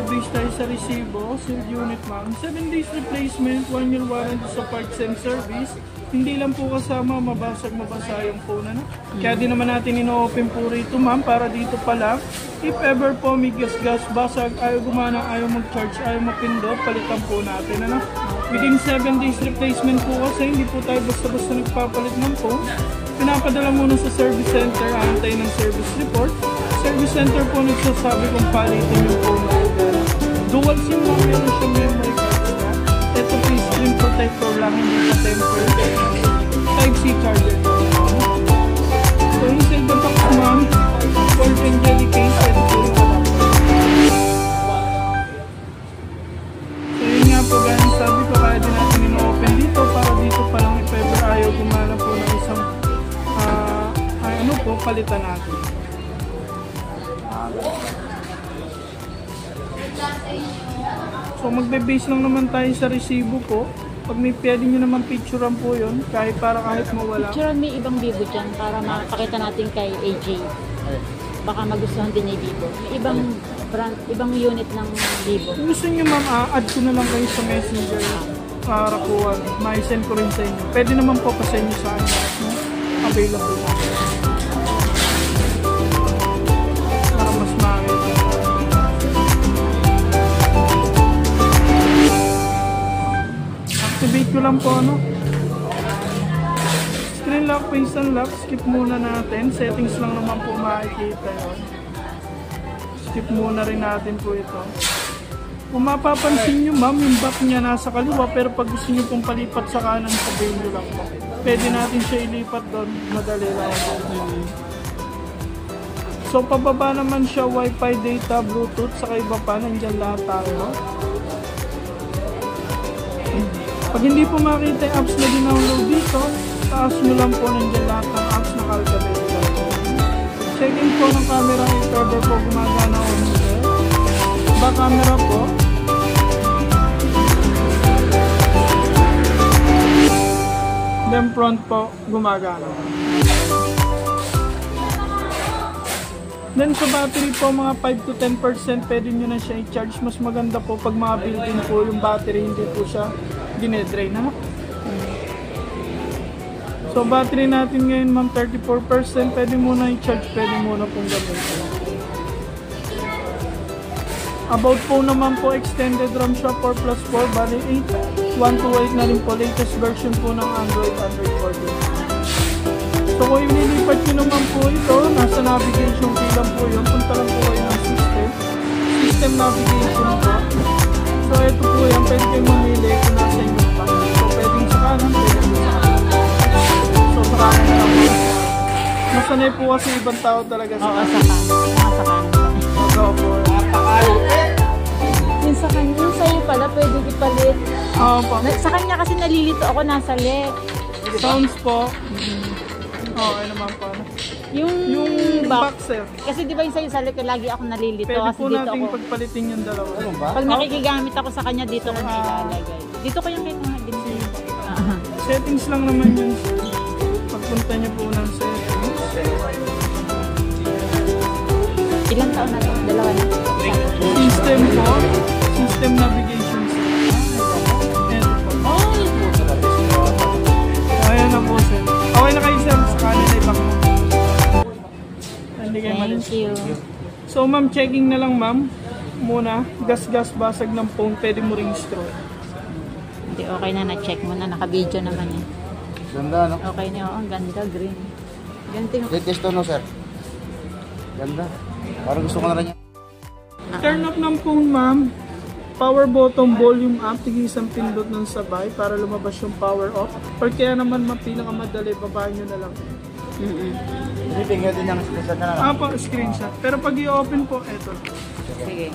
magbe-base tayo sa resibo, sealed unit ma'am. 7 days replacement, 1 year warranty sa parts and service. Hindi lang po kasama mabasa yung phone ano. Kaya di naman natin ino-open po rito ma'am para dito pa lang. If ever po may gas, basag, ayaw gumana, ayaw mag-charge, ayaw mapindot, palitan po natin ano. Within 7 days replacement po kasi hindi po tayo basta-basta nagpapalit ng phone. Pinapadala muna sa service center, aantay ng service report. Service center po nagsasabi kung palitin yung phone na ito. Dual SIM lang, meron siyang memory card na. Ito po yung screen protector lang, hindi pa temper. Type-C charger. So yung silver box ma'am, gold and jelly case, ito po yung adapter. So yun nga po guys, sabi ko kaya din natin ino-open dito para dito pa lang if ever ayaw gumana po ng isang ano po, palitan natin. So magbe-base lang naman tayo sa resibo po. Pag may pwede nyo naman picturean po yun, kahit mawala. Picturean may ibang Vivo dyan para makakita natin kay AJ. Baka magustuhan din ni Vivo. May ibang brand, ibang unit ng Vivo. Kung gusto nyo ma'am, add ko na lang kayo sa messenger para po ma-send ko rin sa inyo. Pwede naman po pa-send nyo sa akin. Available na. Para mas makakita. Activate ko lang po ano. Screen lock, face unlock. Skip muna natin. Settings lang naman po makikita yun. Skip muna rin natin po ito. Kung mapapansin nyo ma'am, yung back niya nasa kaliwa pero pag gusto nyo pong palipat sa kanan, sabihin nyo lang po. Pwede natin siya ilipat doon. Madali lang po. So pababa naman siya, Wi-Fi, data, Bluetooth, saka iba pa. Nandyan lahat tayo. Pag hindi po makita yung apps na dinownload dito, taas nyo lang po nandiyan lahat ng apps na calculate lang po. Checking po ng camera if ever po gumagana o hindi. Back camera po. Then front po gumagana. Then sa battery po mga 5 to 10% pwede nyo na siya i-charge. Mas maganda po pag mga built-in po yung battery, hindi po siya dinedrain na. So battery natin ngayon ma'am 34%, pwede muna i-charge, pwede muna pong gamitin. About po naman po extended RAM siya 4+4, bali 8, 128 na rin po, latest version po ng Android 14. So kung inilipat nyo naman po ito, nasa navigation key lang po yun, punta lang po kayo ng system navigation po. So ito po yan, pwede kayo mamili kung nasa inyo pa. So pwedeng sa kanan, pwedeng sa kanan. So sa kanan na lang po. Masanay po kasi ibang tao talaga sa kanan. Oo, sa kanan. Oo po. Yung sa kanya, yung sa'yo pala, pwede ipalit. Oo po. Sa kanya kasi nalilito ako nasa left. Sounds po. Oo, ay naman po. Yung boxer. Kasi di ba yung sa'yo sa left, lagi ako nalilito. Pwede kasi po dito natin ako. pagpalitin yung dalawa. Ano ba? Pag nakikigamit ako sa kanya, dito ko nilalagay. Dito ko yung kahit mga binili. Settings lang naman yun, sir. Pagpunta niyo po ng settings. Ilang taon na ito? Dalawa na? System po. System navigation system. Ito po. Ayan na po, sir. Okay na kayo, sir. Sa kanan ay back mo. Hindi kayo malis. Thank you. So, ma'am, checking na lang, ma'am. Muna, gas-gas basag ng phone. Pwede mo ring straw. Hindi, okay na. Na-check mo na. Naka-video naman eh. Ganda, no? Okay na. Oo, ang ganda. Green. Ganito yung... Latest to, no, sir? Ganda. Parang gusto ko na rin yan. Turn up ng phone, ma'am. Power button, volume up, tigisang pindot ng sabay para lumabas yung power off. Or kaya naman pinakamadali, babaan nyo na lang. Tingnan din ang screenshot na lang. Po, screenshot. Pero pag i-open po, eto. Sige.